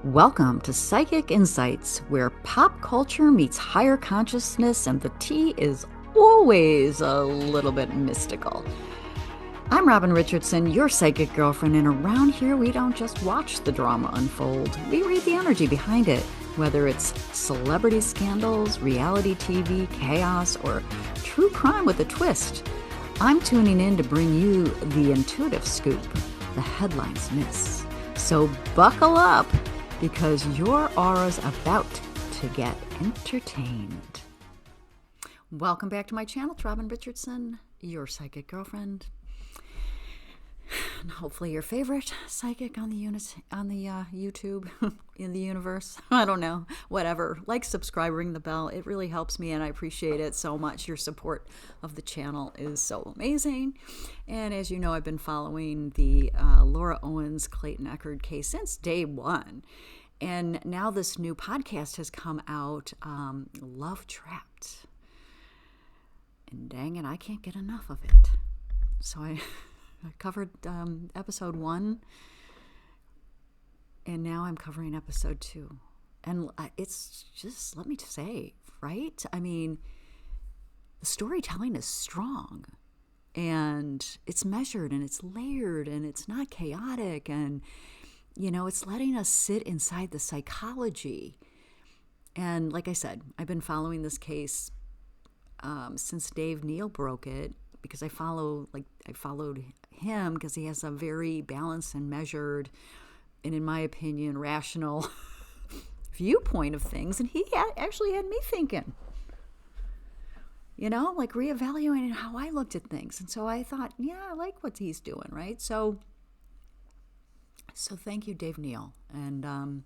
Welcome to Psychic Insights, where pop culture meets higher consciousness and the tea is always a little bit mystical. I'm Robin Richardson, your psychic girlfriend, and around here we don't just watch the drama unfold, we read the energy behind it, whether it's celebrity scandals, reality TV, chaos, or true crime with a twist. I'm tuning in to bring you the intuitive scoop the headlines miss. So buckle up, because your aura's about to get entertained. Welcome back to my channel. It's Robin Richardson, your psychic girlfriend. And hopefully your favorite psychic on the YouTube, in the universe. I don't know, whatever. Like, subscribe, ring the bell. It really helps me, and I appreciate it so much. Your support of the channel is so amazing. And as you know, I've been following the Laura Owens Clayton Echard case since day one. And now this new podcast has come out, Love Trapped. And dang it, I can't get enough of it. So I covered episode 1, and now I'm covering episode 2. And it's just, let me say, right? I mean, the storytelling is strong, and it's measured, and it's layered, and it's not chaotic, and you know, it's letting us sit inside the psychology. And like I said, I've been following this case since Dave Neal broke it, because I followed him because he has a very balanced and measured, and in my opinion, rational viewpoint of things. And he actually had me thinking, you know, like reevaluating how I looked at things. And so I thought, yeah, I like what he's doing, right? So thank you, Dave Neal. And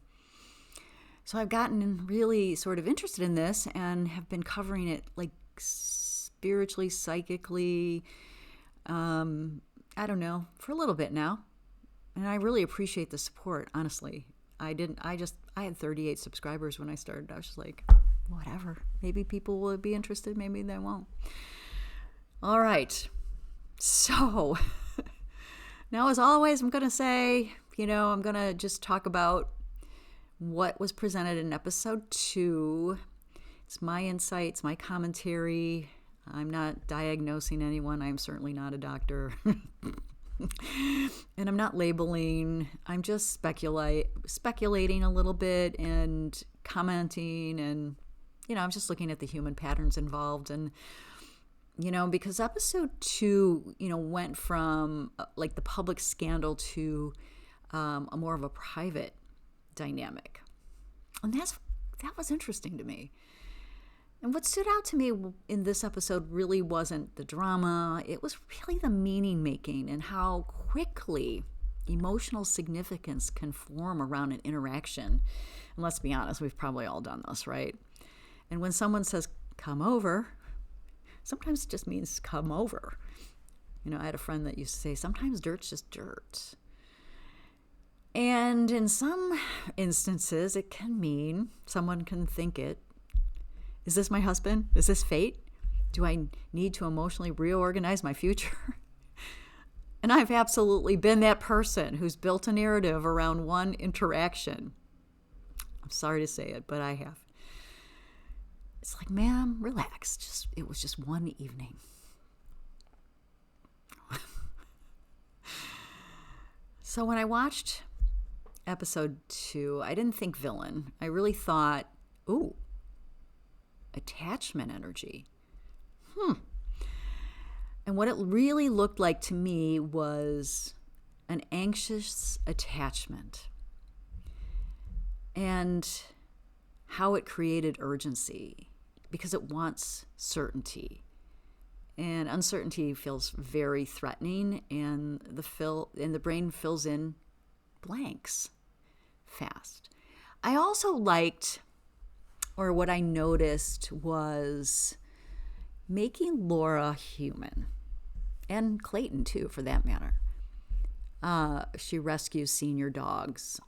so I've gotten really sort of interested in this and have been covering it like spiritually, psychically, I don't know, for a little bit now. And I really appreciate the support, honestly. I had 38 subscribers when I started. I was just like, whatever. Maybe people will be interested, maybe they won't. All right. So now, as always, I'm going to say, I'm going to just talk about what was presented in episode 2. It's my insights, my commentary. I'm not diagnosing anyone. I'm certainly not a doctor. And I'm not labeling. I'm just speculating a little bit and commenting. And, I'm just looking at the human patterns involved. And, because episode 2, went from like the public scandal to a more of a private dynamic. And that was interesting to me. And what stood out to me in this episode really wasn't the drama. It was really the meaning making and how quickly emotional significance can form around an interaction. And let's be honest, we've probably all done this, right? And when someone says, come over, sometimes it just means come over. I had a friend that used to say, sometimes dirt's just dirt. And in some instances, it can mean someone can think it. Is this my husband? Is this fate? Do I need to emotionally reorganize my future? And I've absolutely been that person who's built a narrative around one interaction. I'm sorry to say it, but I have. It's like, ma'am, relax. It was just one evening. So when I watched episode 2, I didn't think villain. I really thought, ooh, attachment energy. And what it really looked like to me was an anxious attachment, and how it created urgency because it wants certainty. And uncertainty feels very threatening, and the brain fills in blanks fast. I also liked, or what I noticed, was making Laura human, and Clayton too, for that matter. She rescues senior dogs.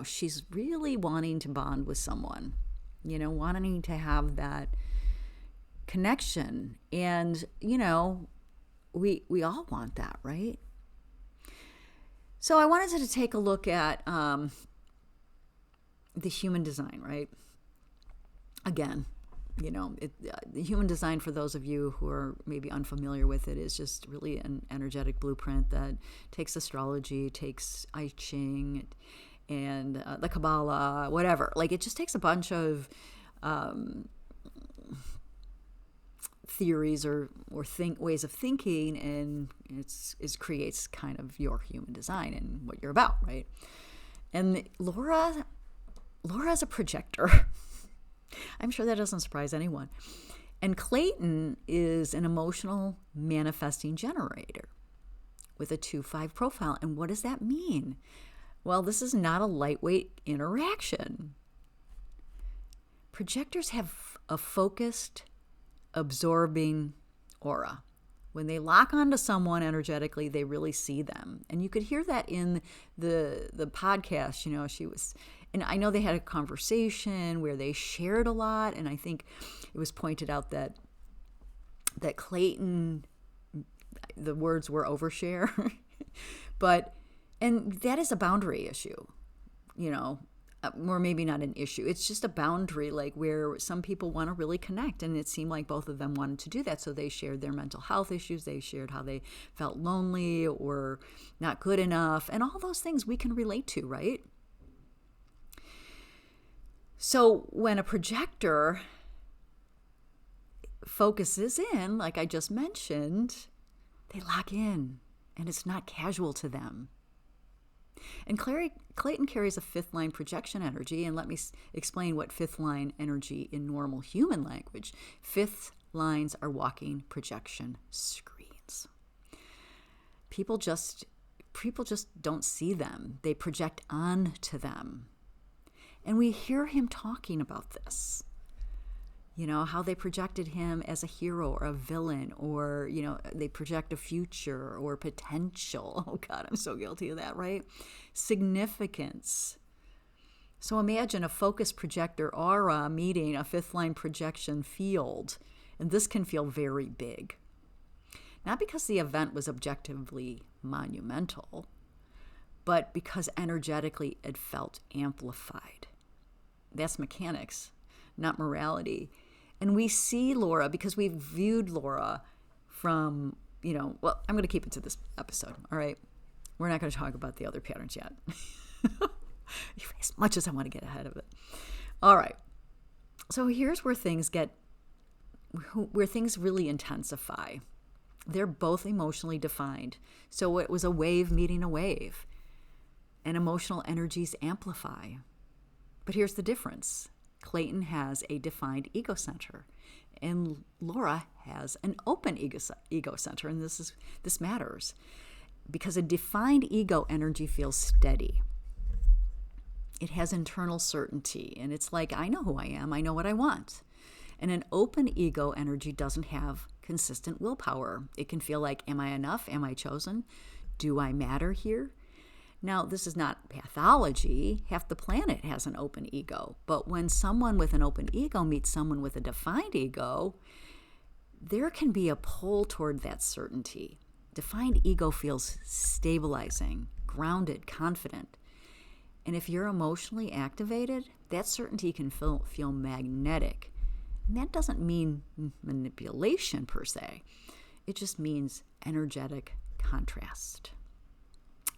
She's really wanting to bond with someone, wanting to have that connection. And, we all want that, right? So I wanted to take a look at the human design, right? Again, the human design, for those of you who are maybe unfamiliar with it, is just really an energetic blueprint that takes astrology, takes I Ching, and the Kabbalah, whatever. Like, it just takes a bunch of theories or ways of thinking, and it creates kind of your human design and what you're about, right? And Laura's a projector. I'm sure that doesn't surprise anyone. And Clayton is an emotional manifesting generator with a 2-5 profile. And what does that mean? Well, this is not a lightweight interaction. Projectors have a focused, absorbing aura. When they lock onto someone energetically, they really see them. And you could hear that in the podcast. She was, and I know they had a conversation where they shared a lot, and I think it was pointed out that Clayton, the words were overshare. And that is a boundary issue, or maybe not an issue. It's just a boundary, like where some people want to really connect, and it seemed like both of them wanted to do that. So they shared their mental health issues. They shared how they felt lonely or not good enough, and all those things we can relate to, right? So when a projector focuses in, like I just mentioned, they lock in, and it's not casual to them. And Clayton carries a fifth line projection energy, and let me explain what fifth line energy in normal human language. Fifth lines are walking projection screens. People just don't see them. They project onto them. And we hear him talking about this. How they projected him as a hero or a villain, or, they project a future or potential. Oh God, I'm so guilty of that, right? Significance. So imagine a focused projector aura meeting a fifth line projection field. And this can feel very big. Not because the event was objectively monumental, but because energetically it felt amplified. That's mechanics, not morality. And we see Laura, because we've viewed Laura from, I'm going to keep it to this episode, all right? We're not going to talk about the other patterns yet, as much as I want to get ahead of it. All right. So here's where things really intensify. They're both emotionally defined. So it was a wave meeting a wave, and emotional energies amplify. But here's the difference. Clayton has a defined ego center, and Laura has an open ego center, and this matters because a defined ego energy feels steady. It has internal certainty, and it's like, I know who I am, I know what I want. And an open ego energy doesn't have consistent willpower. It can feel like, am I enough? Am I chosen? Do I matter here? Now, this is not pathology. Half the planet has an open ego. But when someone with an open ego meets someone with a defined ego, there can be a pull toward that certainty. Defined ego feels stabilizing, grounded, confident. And if you're emotionally activated, that certainty can feel magnetic. And that doesn't mean manipulation per se. It just means energetic contrast.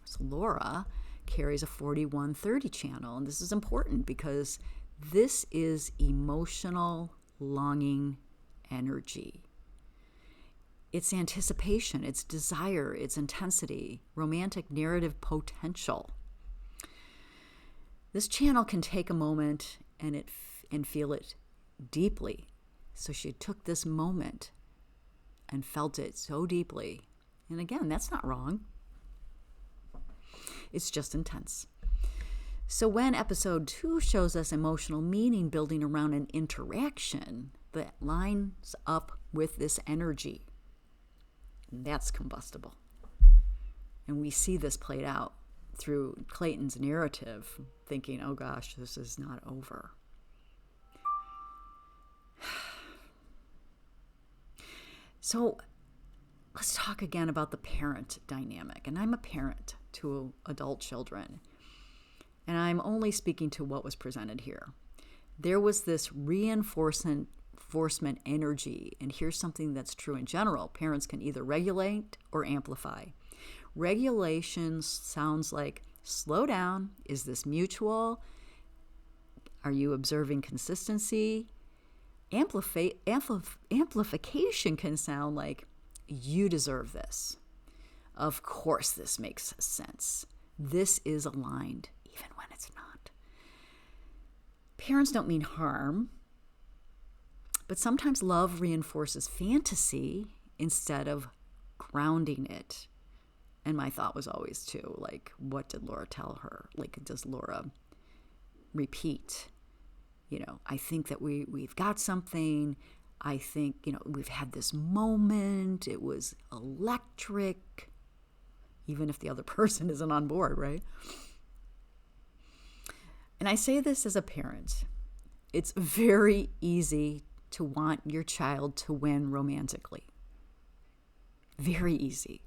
So Laura carries a 4130 channel, and this is important because this is emotional longing energy. It's anticipation, it's desire, it's intensity, romantic narrative potential. This channel can take a moment and feel it deeply. So she took this moment and felt it so deeply. And again, that's not wrong. It's just intense. So when episode 2 shows us emotional meaning building around an interaction that lines up with this energy, that's combustible. And we see this played out through Clayton's narrative, thinking, oh gosh, this is not over. So let's talk again about the parent dynamic. And I'm a parent. to adult children. And I'm only speaking to what was presented here. There was this reinforcement energy, and here's something that's true in general. Parents can either regulate or amplify. Regulation sounds like, slow down, is this mutual? Are you observing consistency? Amplification can sound like, you deserve this. Of course this makes sense. This is aligned, even when it's not. Parents don't mean harm, but sometimes love reinforces fantasy instead of grounding it. And my thought was always too, like, what did Laura tell her? Like, does Laura repeat? I think that we've got something. I think, we've had this moment. It was electric, even if the other person isn't on board, right? And I say this as a parent. It's very easy to want your child to win romantically. Very easy.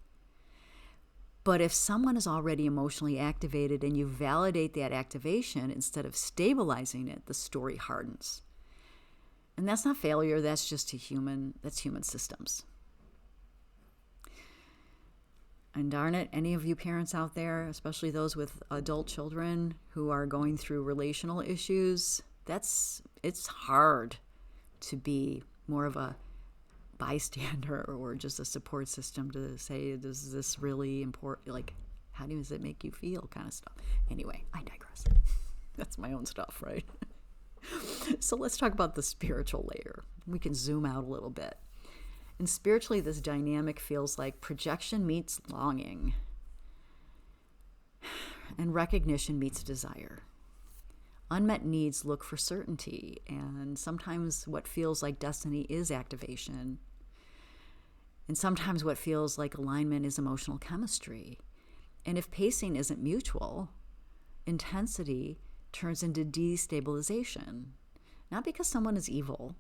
But if someone is already emotionally activated and you validate that activation instead of stabilizing it, the story hardens. And that's not failure, that's just human systems. And darn it, any of you parents out there, especially those with adult children who are going through relational issues, it's hard to be more of a bystander or just a support system to say, is this really important? Like, how does it make you feel, kind of stuff. Anyway, I digress. That's my own stuff, right? So let's talk about the spiritual layer. We can zoom out a little bit. And spiritually, this dynamic feels like projection meets longing, and recognition meets desire. Unmet needs look for certainty, and sometimes what feels like destiny is activation. And sometimes what feels like alignment is emotional chemistry. And if pacing isn't mutual, intensity turns into destabilization. Not because someone is evil,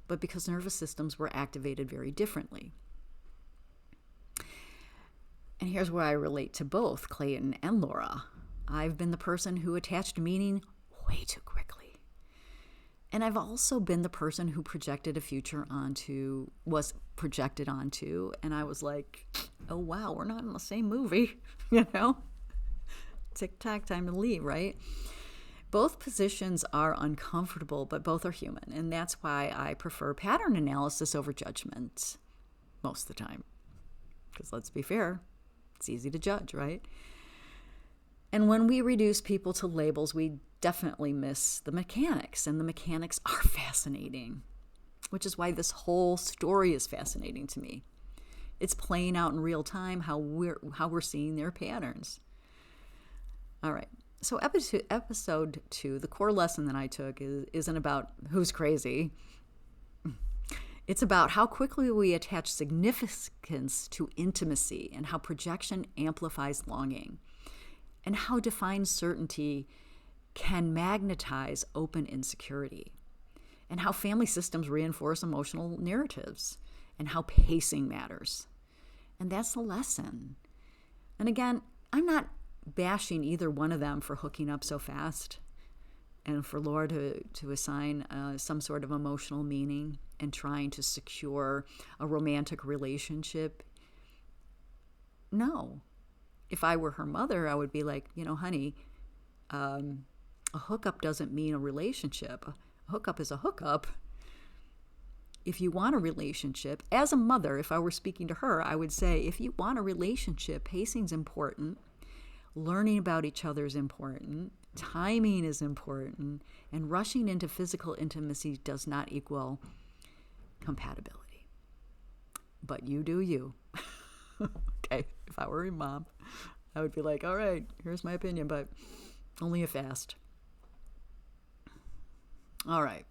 but because nervous systems were activated very differently. And here's where I relate to both Clayton and Laura. I've been the person who attached meaning way too quickly. And I've also been the person who projected a future was projected onto, and I was like, oh wow, we're not in the same movie, Tick-tock, time to leave, right? Both positions are uncomfortable, but both are human, and that's why I prefer pattern analysis over judgment most of the time. Because let's be fair, it's easy to judge, right? And when we reduce people to labels, we definitely miss the mechanics, and the mechanics are fascinating, which is why this whole story is fascinating to me. It's playing out in real time how we're seeing their patterns. All right. So episode 2, the core lesson that I took isn't about who's crazy. It's about how quickly we attach significance to intimacy and how projection amplifies longing, and how defined certainty can magnetize open insecurity, and how family systems reinforce emotional narratives, and how pacing matters. And that's the lesson. And again, I'm not bashing either one of them for hooking up so fast, and for Laura to assign some sort of emotional meaning and trying to secure a romantic relationship. No. If I were her mother, I would be like, honey, a hookup doesn't mean a relationship. A hookup is a hookup. If you want a relationship, as a mother, if I were speaking to her, I would say, if you want a relationship, pacing's important. Learning about each other is important. Timing is important. And rushing into physical intimacy does not equal compatibility. But you do you. Okay, if I were a mom, I would be like, all right, here's my opinion, but only if asked. All right.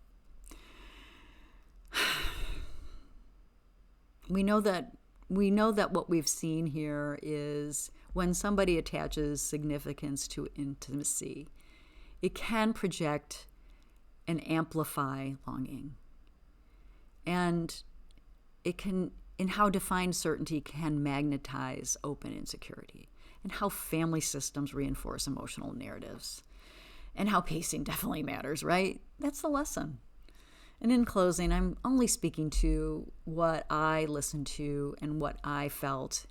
We know that what we've seen here is when somebody attaches significance to intimacy, it can project and amplify longing. And it can, in how defined certainty can magnetize open insecurity. and how family systems reinforce emotional narratives, and how pacing definitely matters, right? That's the lesson. And in closing, I'm only speaking to what I listened to and what I felt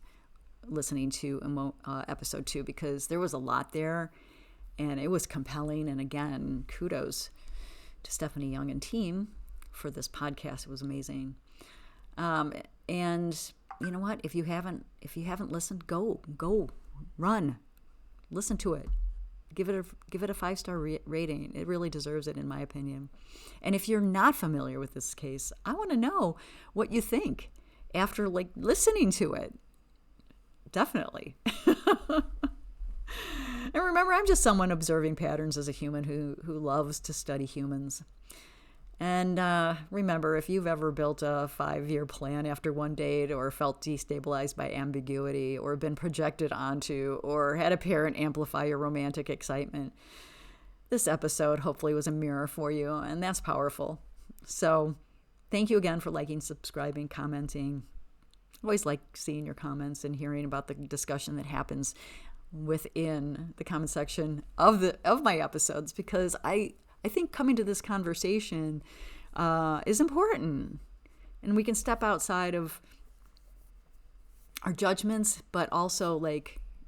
listening to episode 2, because there was a lot there and it was compelling. And again, kudos to Stephanie Young and team for this podcast. It was amazing. And you know what? If you haven't listened, go run, listen to it. Give it a 5-star rating. It really deserves it, in my opinion. And if you're not familiar with this case, I want to know what you think after listening to it. Definitely. And remember, I'm just someone observing patterns as a human who loves to study humans. And remember, if you've ever built a 5-year plan after one date, or felt destabilized by ambiguity, or been projected onto, or had a parent amplify your romantic excitement, this episode hopefully was a mirror for you, and that's powerful. So thank you again for liking, subscribing, commenting. I always like seeing your comments and hearing about the discussion that happens within the comment section of my episodes, because I think coming to this conversation is important, and we can step outside of our judgments, but also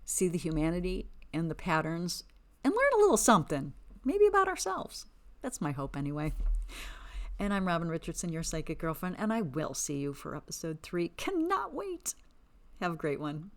see the humanity and the patterns and learn a little something, maybe about ourselves. That's my hope anyway. And I'm Robin Richardson, your psychic girlfriend, and I will see you for episode 3. Cannot wait. Have a great one.